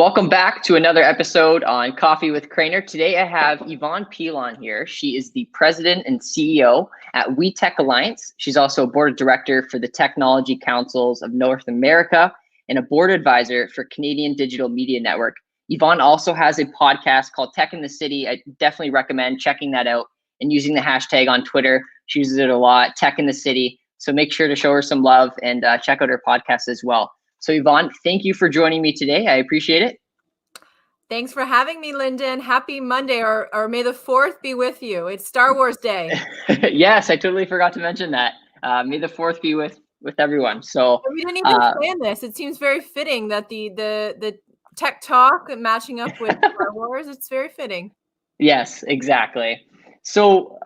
Welcome back to another episode on Coffee with Craner. Today I have Yvonne Pilon here. She is the president and CEO at WEtech Alliance. She's also a board of director for the Technology Councils of North America and a board advisor for Canadian Digital Media Network. Yvonne also has a podcast called Tech in the City. I definitely recommend checking that out and using the hashtag on Twitter. She uses it a lot, Tech in the City. So make sure to show her some love and check out her podcast as well. So Yvonne, thank you for joining me today. I appreciate it. Thanks for having me, Lyndon. Happy Monday, or may the 4th be with you. It's Star Wars Day. Yes, I totally forgot to mention that. May the 4th be with everyone. So we didn't even plan this. It seems very fitting that the tech talk matching up with Star Wars. It's very fitting. Yes, exactly. So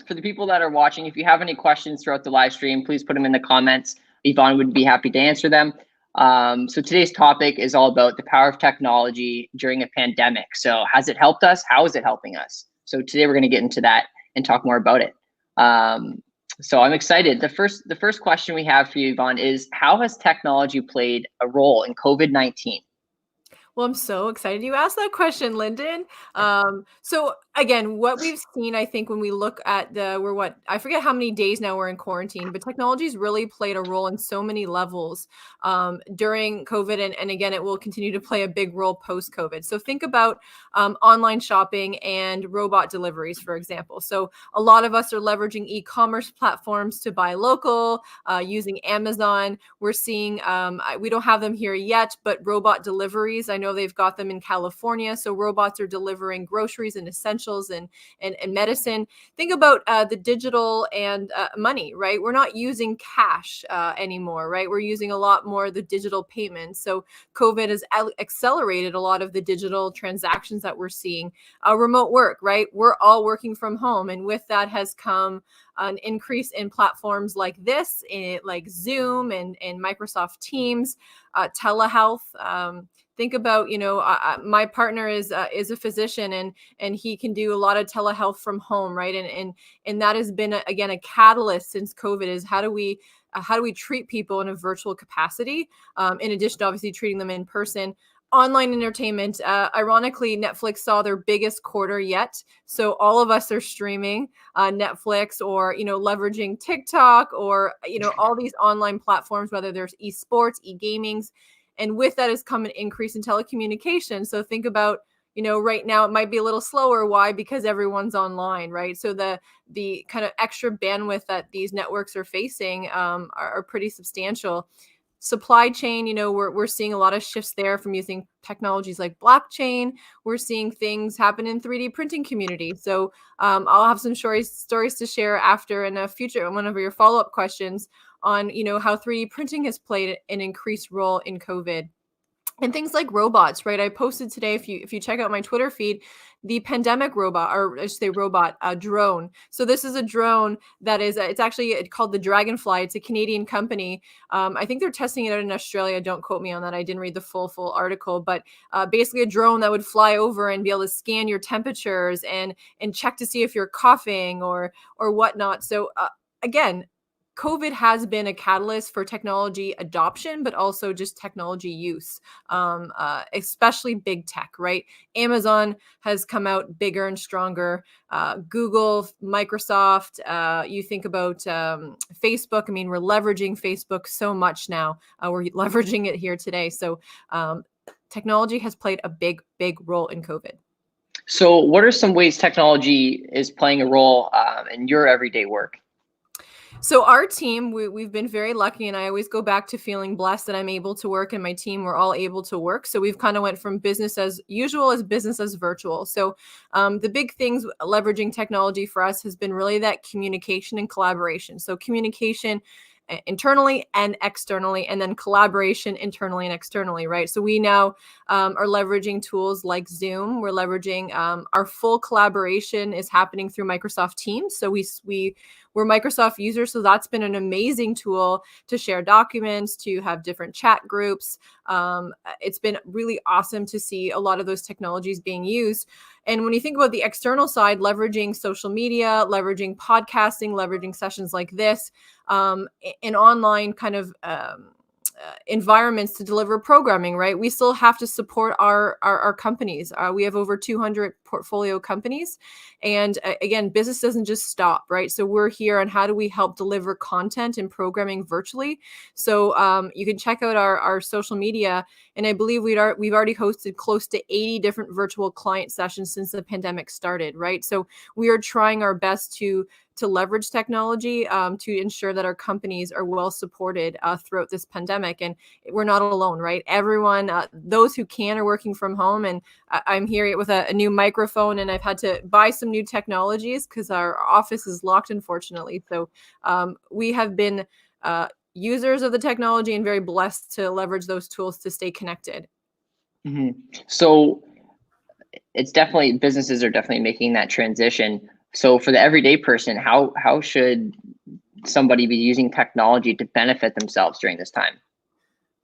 for the people that are watching, if you have any questions throughout the live stream, please put them in the comments. Yvonne would be happy to answer them. So today's topic is all about the power of technology during a pandemic. So has it helped us? How is it helping us? So today we're going to get into that and talk more about it. So I'm excited. The first question we have for you, Yvonne, is how has technology played a role in COVID-19? Well, I'm so excited you asked that question, Lyndon. So again, what we've seen, I think, when we look at I forget how many days now we're in quarantine, but technology's really played a role in so many levels during COVID. And again, it will continue to play a big role post-COVID. So think about online shopping and robot deliveries, for example. So a lot of us are leveraging e-commerce platforms to buy local, using Amazon. We're seeing, we don't have them here yet, but robot deliveries, I know they've got them in California. So robots are delivering groceries and essentials and medicine. Think about the digital and money, right? We're not using cash anymore, right? We're using a lot more of the digital payments. So COVID has accelerated a lot of the digital transactions that we're seeing. Remote work, right? We're all working from home. And with that has come an increase in platforms like this, like Zoom and Microsoft Teams, telehealth. Think about, my partner is a physician and he can do a lot of telehealth from home, right? And that has been again a catalyst since COVID is how do we treat people in a virtual capacity, in addition to obviously treating them in person. Online entertainment, ironically, Netflix saw their biggest quarter yet. So all of us are streaming Netflix or, leveraging TikTok or, all these online platforms, whether there's esports, e-gamings. And with that has come an increase in telecommunications. So think about, right now it might be a little slower. Why? Because everyone's online, right? So the kind of extra bandwidth that these networks are facing are pretty substantial. Supply chain, we're seeing a lot of shifts there from using technologies like blockchain. We're seeing things happen in 3D printing community. So I'll have some stories to share after in a future, one of your follow-up questions on, how 3D printing has played an increased role in COVID. And things like robots, right? I posted today, if you check out my Twitter feed, the pandemic robot, or I should say robot, drone. So this is a drone that is, it's actually called the Dragonfly. It's a Canadian company. I think they're testing it out in Australia. Don't quote me on that. I didn't read the full article, but basically a drone that would fly over and be able to scan your temperatures and check to see if you're coughing or whatnot. So again, COVID has been a catalyst for technology adoption, but also just technology use, especially big tech, right? Amazon has come out bigger and stronger. Google, Microsoft, you think about Facebook. I mean, we're leveraging Facebook so much now. We're leveraging it here today. So technology has played a big role in COVID. So what are some ways technology is playing a role in your everyday work? So our team, we've been very lucky, and I always go back to feeling blessed that I'm able to work and my team, we're all able to work. So we've kind of went from business as usual as business as virtual. So the big things leveraging technology for us has been really that communication and collaboration. So communication internally and externally, and then collaboration internally and externally, right? So we now are leveraging tools like Zoom. We're leveraging our full collaboration is happening through Microsoft Teams. So we're Microsoft users, so that's been an amazing tool to share documents, to have different chat groups. It's been really awesome to see a lot of those technologies being used. And when you think about the external side, leveraging social media, leveraging podcasting, leveraging sessions like this, an online kind of environments to deliver programming, right? We still have to support our companies. We have over 200 portfolio companies. And again, business doesn't just stop, right? So we're here on how do we help deliver content and programming virtually. So you can check out our social media. And I believe we've already hosted close to 80 different virtual client sessions since the pandemic started, right? So we are trying our best to leverage technology to ensure that our companies are well supported throughout this pandemic. And we're not alone, right? Everyone, those who can are working from home. And I'm here with a new microphone, and I've had to buy some new technologies because our office is locked, unfortunately. So we have been users of the technology and very blessed to leverage those tools to stay connected. So it's definitely, businesses are definitely making that transition. So for the everyday person, how should somebody be using technology to benefit themselves during this time?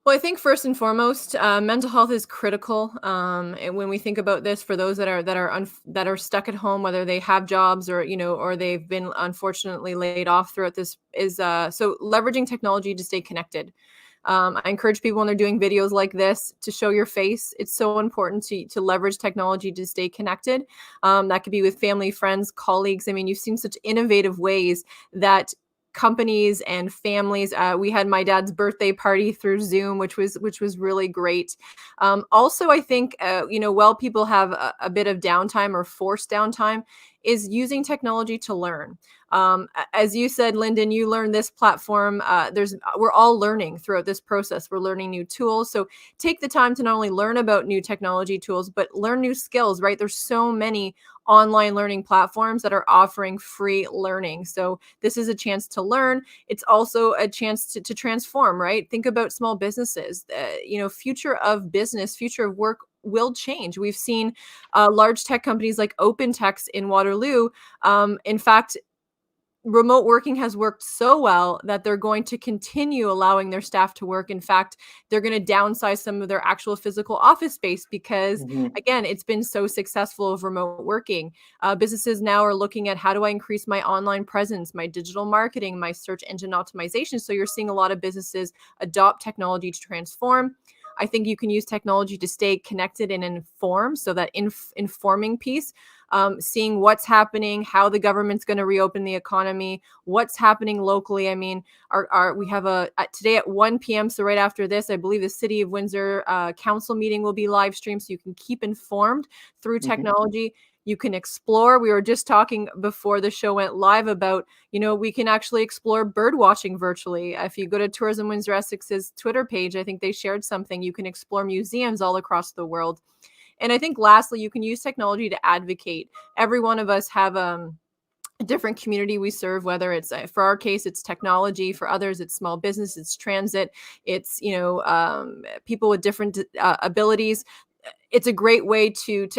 Well, I think first and foremost, mental health is critical. And when we think about this, for those that are stuck at home, whether they have jobs or or they've been unfortunately laid off throughout this, is so leveraging technology to stay connected. I encourage people when they're doing videos like this to show your face. It's so important to leverage technology to stay connected. That could be with family, friends, colleagues. I mean, you've seen such innovative ways that companies and families. We had my dad's birthday party through Zoom, which was really great. Also, I think while people have a bit of downtime or forced downtime, is using technology to learn. As you said, Lyndon, you learned this platform. We're all learning throughout this process. We're learning new tools. So take the time to not only learn about new technology tools, but learn new skills, right? There's so many online learning platforms that are offering free learning. So this is a chance to learn. It's also a chance to transform, right? Think about small businesses. Future of business, future of work will change. We've seen large tech companies like OpenText in Waterloo. In fact, remote working has worked so well that they're going to continue allowing their staff to work. In fact, they're going to downsize some of their actual physical office space because, again, it's been so successful of remote working. Businesses now are looking at how do I increase my online presence, my digital marketing, my search engine optimization. So you're seeing a lot of businesses adopt technology to transform. I think you can use technology to stay connected and inform. So that informing piece, seeing what's happening, how the government's going to reopen the economy, what's happening locally. I mean, we have today at 1 p.m. So right after this, I believe the City of Windsor council meeting will be live streamed, so you can keep informed through technology. You can explore. We were just talking before the show went live about, we can actually explore bird watching virtually. If you go to Tourism Windsor Essex's Twitter page, I think they shared something. You can explore museums all across the world. And I think lastly, you can use technology to advocate. Every one of us have a different community we serve, whether it's, for our case, it's technology. For others, it's small business, it's transit, it's, people with different abilities. It's a great way to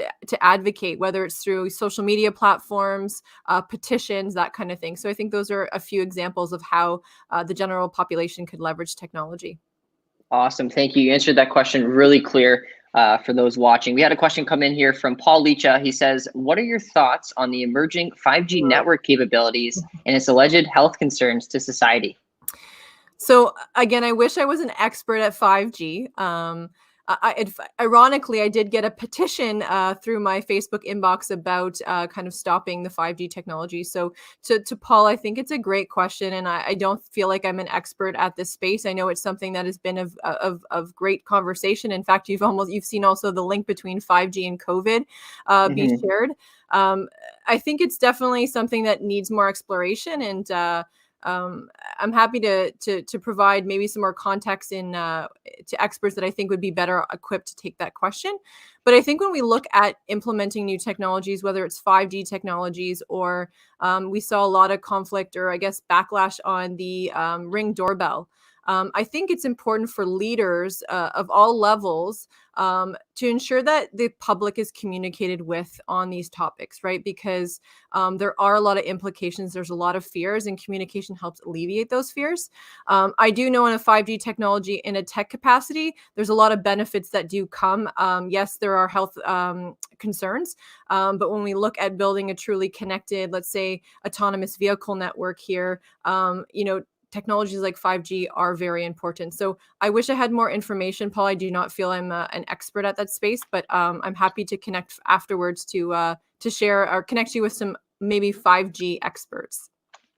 advocate, whether it's through social media platforms, petitions, that kind of thing. So I think those are a few examples of how the general population could leverage technology. Awesome. Thank you. You answered that question really clear for those watching. We had a question come in here from Paul Leacha. He says, what are your thoughts on the emerging 5G network capabilities and its alleged health concerns to society? So again, I wish I was an expert at 5G. Ironically, I did get a petition through my Facebook inbox about kind of stopping the 5G technology. So to Paul, I think it's a great question, and I don't feel like I'm an expert at this space. I know it's something that has been of great conversation. In fact, you've seen also the link between 5G and COVID be shared. I think it's definitely something that needs more exploration, and I'm happy to provide maybe some more context to experts that I think would be better equipped to take that question. But I think when we look at implementing new technologies, whether it's 5G technologies or we saw a lot of conflict or I guess backlash on the Ring doorbell. I think it's important for leaders of all levels to ensure that the public is communicated with on these topics, right? Because there are a lot of implications. There's a lot of fears, and communication helps alleviate those fears. I do know in a 5G technology in a tech capacity, there's a lot of benefits that do come. Yes, there are health concerns, but when we look at building a truly connected, let's say, autonomous vehicle network here, technologies like 5G are very important. So I wish I had more information, Paul. I do not feel I'm an expert at that space, but I'm happy to connect afterwards to share or connect you with some maybe 5G experts.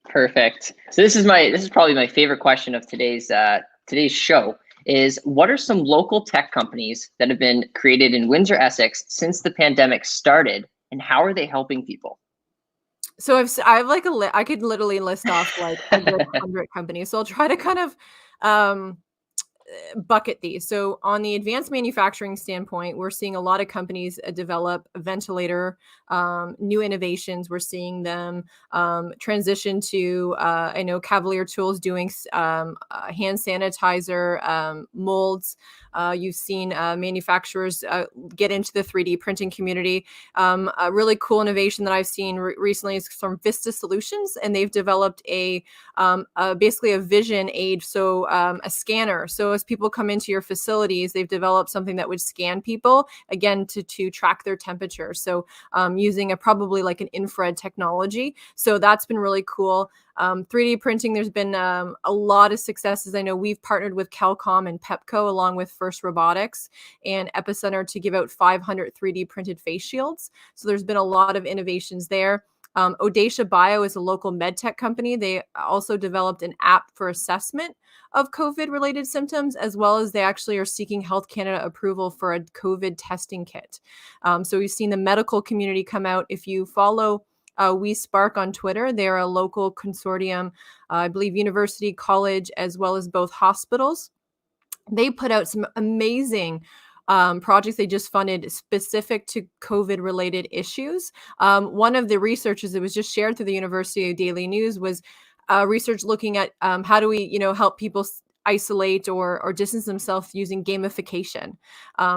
Perfect. So this is probably my favorite question of today's show is what are some local tech companies that have been created in Windsor, Essex since the pandemic started, and how are they helping people? So I have like I could literally list off like a good 100 companies. So I'll try to kind of um bucket these. So on the advanced manufacturing standpoint, we're seeing a lot of companies develop a ventilator, new innovations. We're seeing them transition to, I know Cavalier Tools doing hand sanitizer molds. You've seen manufacturers get into the 3D printing community. A really cool innovation that I've seen recently is from Vista Solutions, and they've developed basically a vision aid, so a scanner. So as people come into your facilities, they've developed something that would scan people again to track their temperature. So using probably like an infrared technology. So that's been really cool. 3D printing, there's been a lot of successes. I know we've partnered with Calcom and Pepco along with First Robotics and Epicenter to give out 500 3D printed face shields. So there's been a lot of innovations there. Audacia Bio is a local medtech company. They also developed an app for assessment of COVID-related symptoms, as well as they actually are seeking Health Canada approval for a COVID testing kit. So we've seen the medical community come out. If you follow We Spark on Twitter, they're a local consortium, I believe university, college, as well as both hospitals. They put out some amazing projects they just funded specific to COVID related issues. One of the researchers that was just shared through the University of Daily News was research looking at how do we, help people isolate or distance themselves using gamification.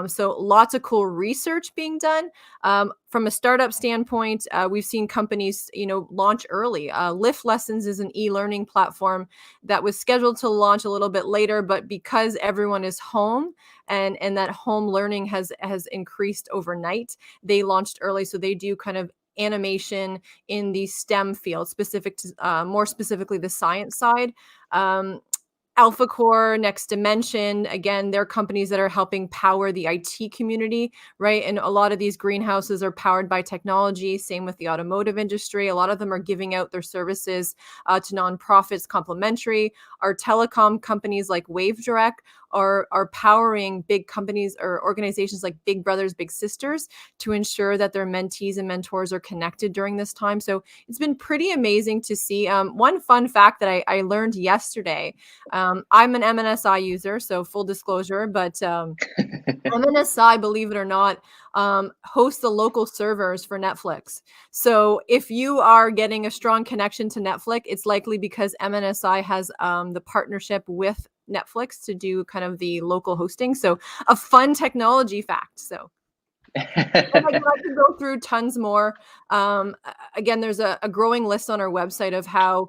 So lots of cool research being done. From a startup standpoint, we've seen companies, launch early. Lift Lessons is an e-learning platform that was scheduled to launch a little bit later, but because everyone is home and that home learning has increased overnight, they launched early. So they do kind of animation in the STEM field, specific to more specifically the science side. AlphaCore, Next Dimension, again, they're companies that are helping power the IT community, right? And a lot of these greenhouses are powered by technology. Same with the automotive industry. A lot of them are giving out their services to nonprofits complimentary. Our telecom companies like WaveDirect are powering big companies or organizations like Big Brothers Big Sisters to ensure that their mentees and mentors are connected during this time. So it's been pretty amazing to see. One fun fact that I learned yesterday, I'm an MNSI user, so full disclosure, but MNSI, believe it or not, hosts the local servers for Netflix. So if you are getting a strong connection to Netflix, it's likely because MNSI has the partnership with Netflix to do kind of the local hosting. So a fun technology fact. So and again, I could go through tons more. Again, there's a growing list on our website of how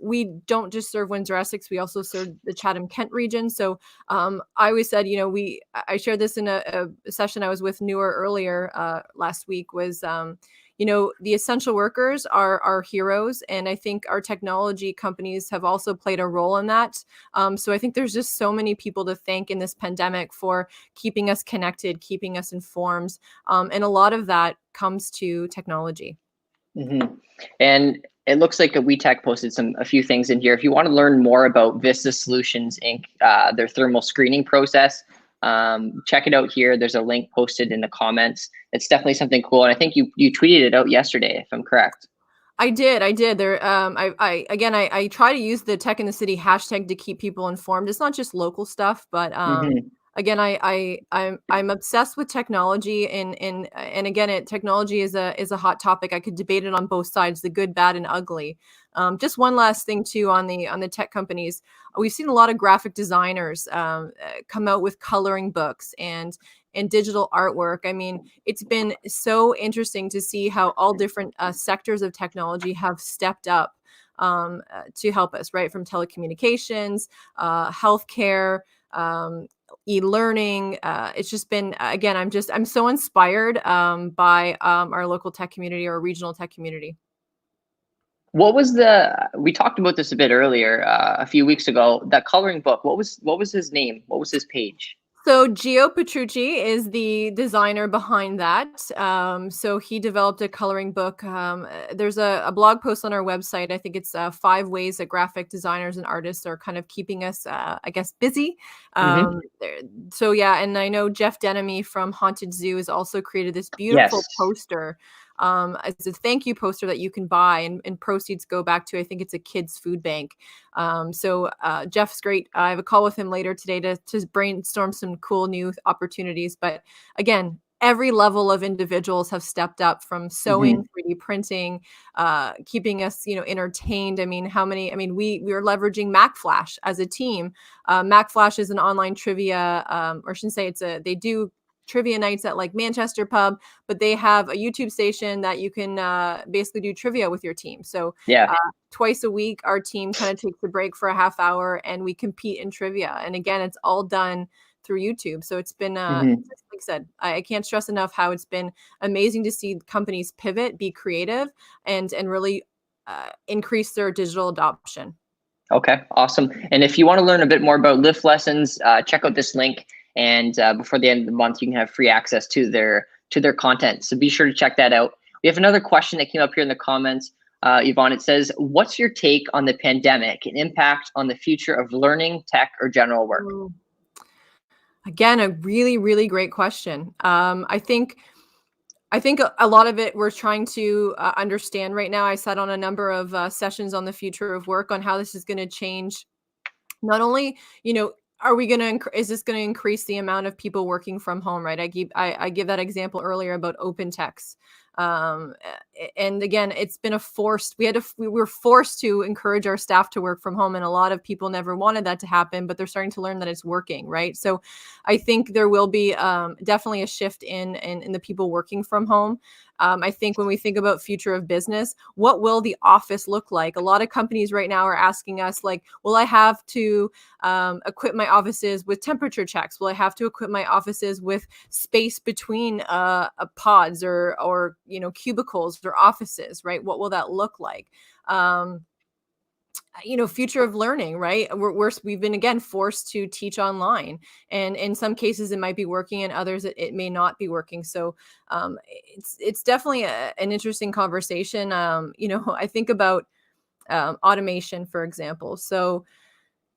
we don't just serve Windsor Essex, we also serve the Chatham Kent region. So I always said, I shared this in a session I was with Newer earlier last week was, the essential workers are heroes. And I think our technology companies have also played a role in that. So I think there's just so many people to thank in this pandemic for keeping us connected, keeping us informed. And a lot of that comes to technology. Mm-hmm. And it looks like WEtech posted a few things in here. If you want to learn more about Vista Solutions Inc., their thermal screening process, check it out here. There's a link posted in the comments. It's definitely something cool. And I think you tweeted it out yesterday, if I'm correct. I did. There, I try to use the Tech in the City hashtag to keep people informed. It's not just local stuff, but Mm-hmm. again, I'm obsessed with technology, and again, technology is a hot topic. I could debate it on both sides, the good, bad, and ugly. Just one last thing too on the tech companies, we've seen a lot of graphic designers come out with coloring books and digital artwork. I mean, it's been so interesting to see how all different sectors of technology have stepped up to help us, right? From telecommunications, healthcare, e-learning. It's just been, again, I'm so inspired by our local tech community or regional tech community. What was we talked about this a bit earlier, a few weeks ago, that coloring book. What was his name? What was his page? So Gio Petrucci is the designer behind that. So he developed a coloring book. There's a blog post on our website. I think it's 5 ways that graphic designers and artists are kind of keeping us, I guess, busy. Hmm. So yeah, and I know Jeff Denemy from Haunted Zoo has also created this beautiful Yes. poster. As a thank you poster that you can buy, and proceeds go back to, I think it's a kids food bank. Jeff's great. I have a call with him later today to brainstorm some cool new opportunities. But again, every level of individuals have stepped up, from sewing, Hmm. 3D printing, keeping us, entertained. I mean, we are leveraging MacFlash as a team. MacFlash is an online trivia, or I shouldn't say they do trivia nights at like Manchester Pub, but they have a YouTube station that you can basically do trivia with your team. So Yeah. uh, twice a week, our team kind of takes a break for a half hour and we compete in trivia. And again, it's all done through YouTube. So it's been, Hmm. like I said, I can't stress enough how it's been amazing to see companies pivot, be creative, and really increase their digital adoption. Okay, awesome. And if you want to learn a bit more about Lift Lessons, check out this link. And before the end of the month, you can have free access to their content. So be sure to check that out. We have another question that came up here in the comments. Yvonne, it says, "What's your take on the pandemic and impact on the future of learning, tech, or general work?" Mm. Again, a really, really great question. I think a lot of it we're trying to understand right now. I sat on a number of sessions on the future of work on how this is going to change. Not only, are we going to, is this going to increase the amount of people working from home, right? I give that example earlier about open text. And again, it's been a forced, we were forced to encourage our staff to work from home. And a lot of people never wanted that to happen, but they're starting to learn that it's working, right? So I think there will be definitely a shift in the people working from home. I think when we think about future of business, what will the office look like? A lot of companies right now are asking us, like, will I have to equip my offices with temperature checks? Will I have to equip my offices with space between pods or cubicles or offices? Right? What will that look like? Um, Future of learning, right? We've been again forced to teach online, and in some cases it might be working, and others it may not be working. So it's definitely an interesting conversation. I think about automation, for example. So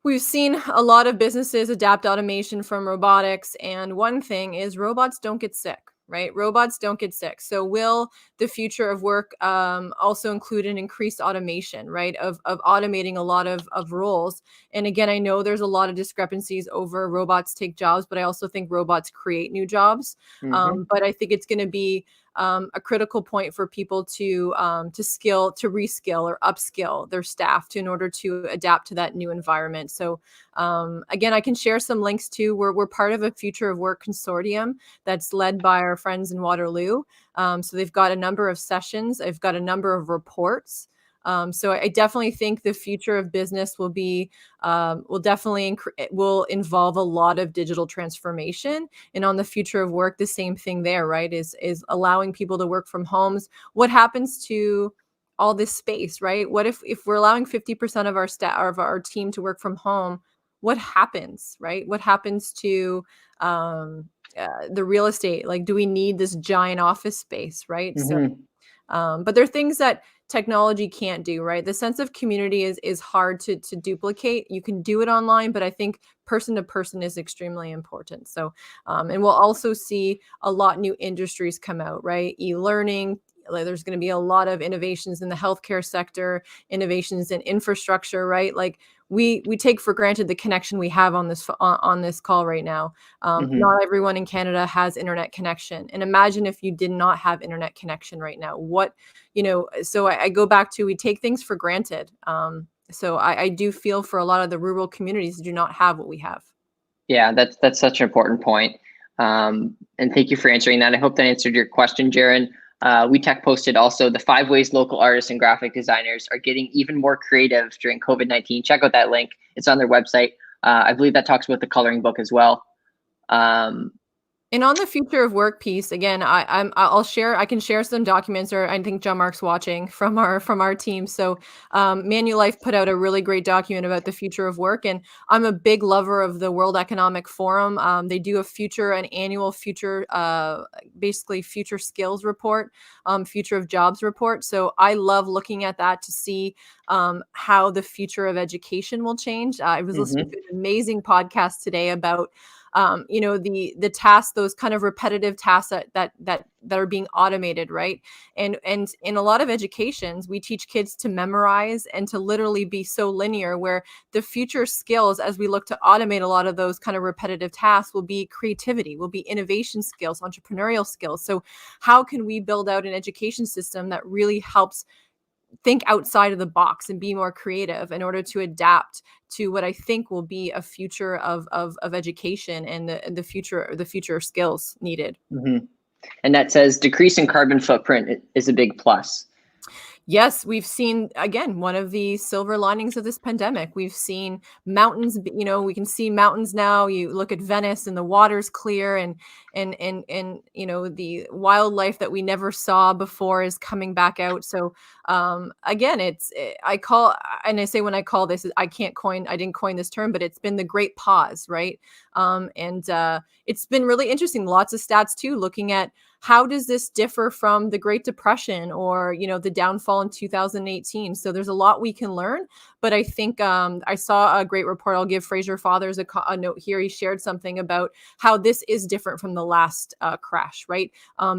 we've seen a lot of businesses adapt automation from robotics, and one thing is robots don't get sick, right? Robots don't get sick. So will the future of work also include an increased automation, right? Of automating a lot of roles. And again, I know there's a lot of discrepancies over robots take jobs, but I also think robots create new jobs. Hmm. But I think it's going to be a critical point for people to reskill or upskill their staff in order to adapt to that new environment. So again, I can share some links too. We're part of a future of work consortium that's led by our friends in Waterloo. So they've got a number of sessions. They've got a number of reports. So I definitely think the future of business will involve a lot of digital transformation. And on the future of work, the same thing there, right? Is allowing people to work from homes. What happens to all this space, right? What if we're allowing 50% of our staff, of our team, to work from home? What happens, right? What happens to the real estate? Like, do we need this giant office space, right? So Hmm. but there are things that technology can't do, right? The sense of community is hard to duplicate. You can do it online, but I think person to person is extremely important. So, and we'll also see a lot new industries come out, right? E-learning. There's going to be a lot of innovations in the healthcare sector, innovations in infrastructure, right? Like we take for granted the connection we have on this call right now. Hmm. Not everyone in Canada has internet connection. And imagine if you did not have internet connection right now. So I go back to, we take things for granted. So I do feel for a lot of the rural communities that do not have what we have. Yeah, that's such an important point. And thank you for answering that. I hope that answered your question, Jaron. WeTech posted also the 5 ways local artists and graphic designers are getting even more creative during COVID-19. Check out that link. It's on their website. I believe that talks about the coloring book as well. Um, And on the future of work piece, again, I can share some documents, or I think John Mark's watching from our team. So Manulife put out a really great document about the future of work, and I'm a big lover of the World Economic Forum. They do an annual future, basically future skills report, future of jobs report. So I love looking at that to see how the future of education will change. I was listening Mm-hmm. to an amazing podcast today about the tasks, those kind of repetitive tasks that are being automated, right? And in a lot of educations, we teach kids to memorize and to literally be so linear, where the future skills, as we look to automate a lot of those kind of repetitive tasks, will be creativity, will be innovation skills, entrepreneurial skills. So how can we build out an education system that really helps think outside of the box and be more creative in order to adapt to what I think will be a future of education, and the future skills needed. Mm-hmm. And that says decreasing carbon footprint is a big plus. Yes, we've seen, again, one of the silver linings of this pandemic. We've seen mountains, we can see mountains now. You look at Venice and the water's clear, and the wildlife that we never saw before is coming back out. So again, I say, when I call this, I didn't coin this term, but it's been the great pause, right? And it's been really interesting. Lots of stats too, looking at how does this differ from the Great Depression, or the downfall in 2018. So there's a lot we can learn, but I think I saw a great report. I'll give Fraser Fathers a note here. He shared something about how this is different from the last crash, right?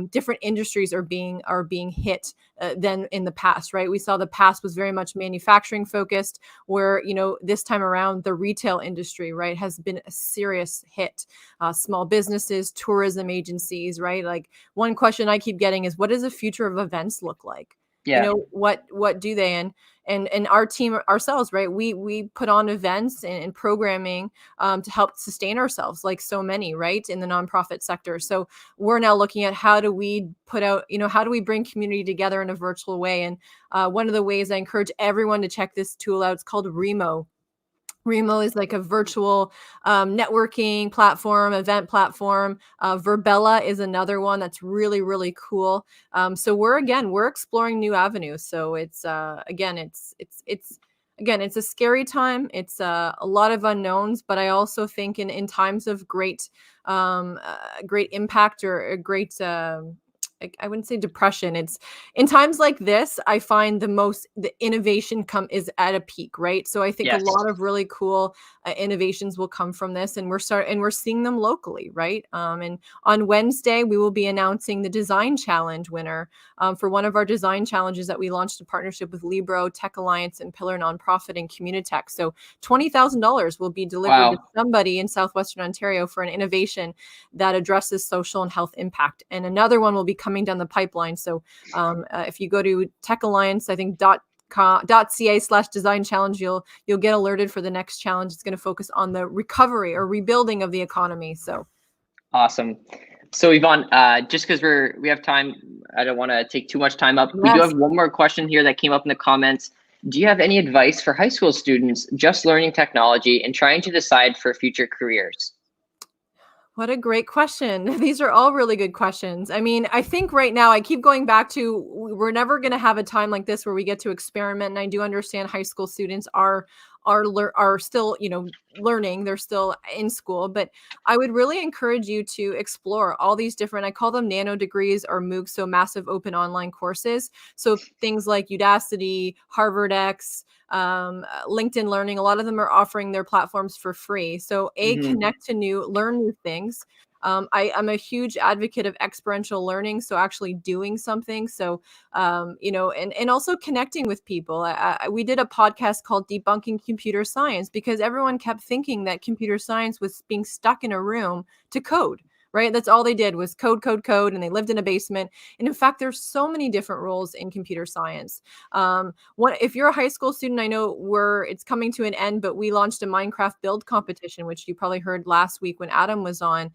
Different industries are being hit than in the past, right? We saw the past was very much manufacturing focused, where this time around the retail industry, right, has been a serious hit. Small businesses, tourism agencies, right? Like, one question I keep getting is, what does the future of events look like? Yeah. What do they, and our team ourselves, right? We put on events and programming to help sustain ourselves, like so many, right, in the nonprofit sector. So we're now looking at how do we bring community together in a virtual way. And one of the ways I encourage everyone to check this tool out, it's called Remo. Remo is like a virtual networking platform, event platform. Verbella is another one that's really, really cool. So we're exploring new avenues. So it's it's a scary time. It's a lot of unknowns, but I also think in times of great impact, or a great I wouldn't say depression. It's in times like this, I find the innovation is at a peak, right? So I think a Yes. lot of really cool innovations will come from this, and we're seeing them locally, right? And on Wednesday, we will be announcing the Design Challenge winner for one of our design challenges that we launched in partnership with Libro, Tech Alliance, and Pillar Nonprofit and Communitech. So $20,000 will be delivered to Wow. somebody in Southwestern Ontario for an innovation that addresses social and health impact. And another one will be coming down the pipeline. So if you go to Tech Alliance, I think .ca/design challenge, you'll get alerted for the next challenge. It's going to focus on the recovery or rebuilding of the economy. So Awesome. So Yvonne, just because we have time, I don't want to take too much time up. We do yes. have one more question here that came up in the comments. Do you have any advice for high school students just learning technology and trying to decide for future careers? What a great question. These are all really good questions. I mean, I think right now I keep going back to, we're never going to have a time like this where we get to experiment. And I do understand high school students are still, learning. They're still in school, but I would really encourage you to explore all these different, I call them nano degrees or MOOCs, so massive open online courses. So things like Udacity, Harvard X, LinkedIn Learning, a lot of them are offering their platforms for free. So Mm-hmm. connect to learn new things. I'm a huge advocate of experiential learning, so actually doing something. So, and also connecting with people. We did a podcast called Debunking Computer Science because everyone kept thinking that computer science was being stuck in a room to code. Right. That's all they did was code, code, code. And they lived in a basement. And in fact, there's so many different roles in computer science. If you're a high school student, I know it's coming to an end, but we launched a Minecraft build competition, which you probably heard last week when Adam was on.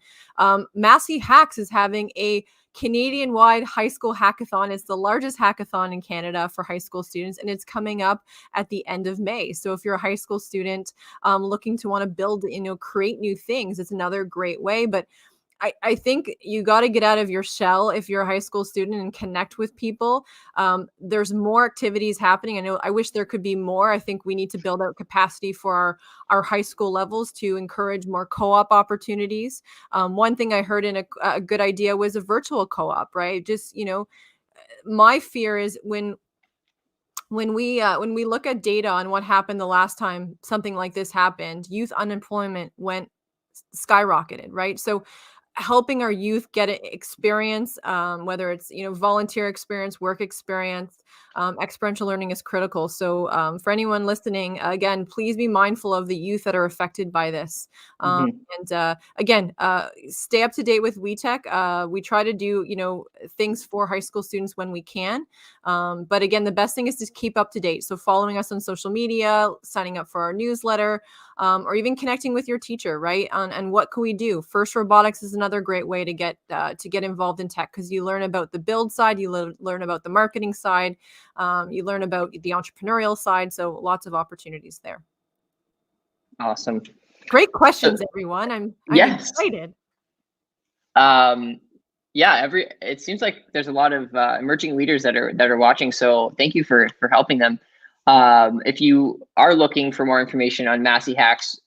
Massey Hacks is having a Canadian-wide high school hackathon. It's the largest hackathon in Canada for high school students, and it's coming up at the end of May. So if you're a high school student looking to want to build, create new things, it's another great way. But I think you got to get out of your shell if you're a high school student and connect with people. There's more activities happening. I wish there could be more. I think we need to build out capacity for our high school levels to encourage more co-op opportunities. One thing I heard in a good idea was a virtual co-op, right? Just, my fear is when we look at data on what happened the last time something like this happened, youth unemployment went skyrocketed, right? So helping our youth get experience, whether it's volunteer experience, work experience, experiential learning is critical. So for anyone listening, again, please be mindful of the youth that are affected by this. Um, Mhm. and again, stay up to date with WeTech. We try to do things for high school students when we can. But again, the best thing is to keep up to date. So following us on social media, signing up for our newsletter, or even connecting with your teacher, right? And what can we do? First Robotics is another great way to get involved in tech, because you learn about the build side, you learn about the marketing side, you learn about the entrepreneurial side. So lots of opportunities there. Awesome. Great questions, So, everyone. I'm yes. excited. Yeah, it seems like there's a lot of emerging leaders that are watching. So thank you for helping them. If you are looking for more information on Massey Hacks,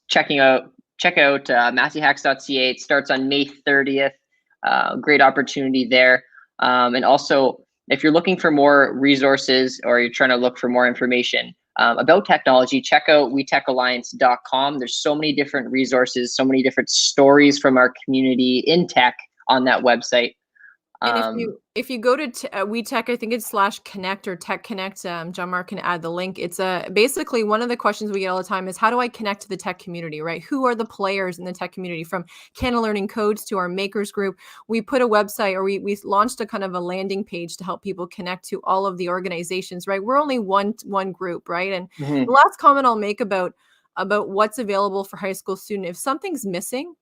check out masseyhacks.ca. It starts on May 30th. Great opportunity there. And also, if you're looking for more resources or you're trying to look for more information about technology, check out WeTechAlliance.com. There's so many different resources, so many different stories from our community in tech on that website. And if you go to WeTech, I think it's /connect or Tech Connect. John Mark can add the link. It's basically one of the questions we get all the time is, how do I connect to the tech community, right? Who are the players in the tech community, from Canada Learning Codes to our makers group? We put a website, or we launched a kind of a landing page to help people connect to all of the organizations, right? We're only one group, right? And the last comment I'll make about what's available for high school student, if something's missing,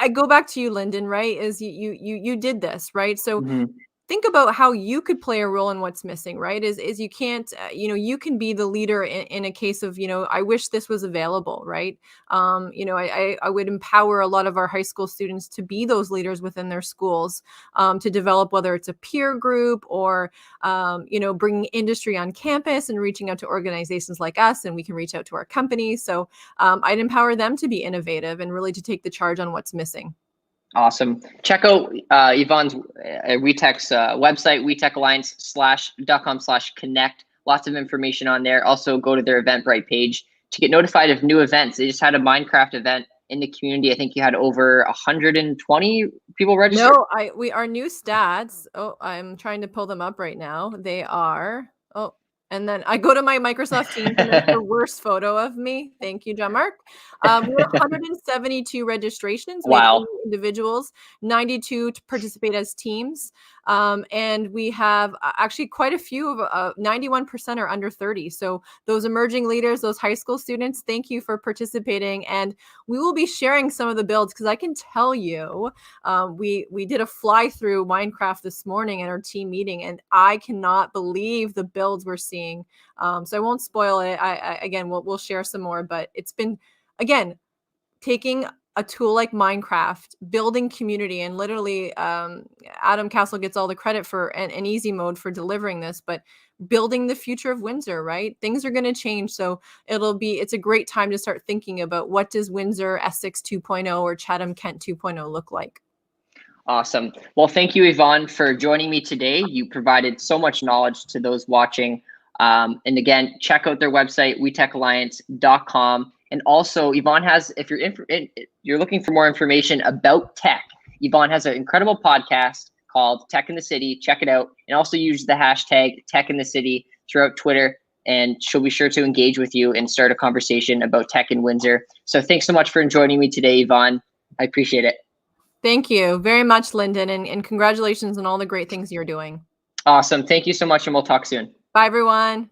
I go back to you, Lyndon, right? Is you did this, right? So Mhm. think about how you could play a role in what's missing, right? Is you can't, you can be the leader in a case of, I wish this was available, right? I would empower a lot of our high school students to be those leaders within their schools, to develop, whether it's a peer group or, bringing industry on campus and reaching out to organizations like us, and we can reach out to our companies. So I'd empower them to be innovative and really to take the charge on what's missing. Awesome. Check out Yvonne's WeTech's website, WeTechAlliance.com/connect. Lots of information on there. Also, go to their Eventbrite page to get notified of new events. They just had a Minecraft event in the community. I think you had over 120 people registered. No, our new stats. Oh, I'm trying to pull them up right now. They are, and then I go to my Microsoft Teams and there's the worst photo of me. Thank you, John Mark. We have 172 registrations. We had 80 Wow. individuals, 92 to participate as teams. And we have actually quite a few of 91% are under 30. So those emerging leaders, those high school students, thank you for participating. And we will be sharing some of the builds, because I can tell you, we did a fly through Minecraft this morning at our team meeting, and I cannot believe the builds we're seeing. So I won't spoil it. Again, we'll share some more, but it's been, again, taking a tool like Minecraft, building community, and literally Adam Castle gets all the credit for an easy mode for delivering this, but building the future of Windsor, right? Things are going to change. So it's a great time to start thinking about, what does Windsor Essex 2.0 or Chatham Kent 2.0 look like? Awesome. Well, thank you, Yvonne, for joining me today. You provided so much knowledge to those watching. And again, check out their website, WeTechAlliance.com. And also, Yvonne has, if you're looking for more information about tech, Yvonne has an incredible podcast called Tech in the City. Check it out. And also use the hashtag Tech in the City throughout Twitter. And she'll be sure to engage with you and start a conversation about tech in Windsor. So thanks so much for joining me today, Yvonne. I appreciate it. Thank you very much, Lyndon, and congratulations on all the great things you're doing. Awesome. Thank you so much, and we'll talk soon. Bye, everyone.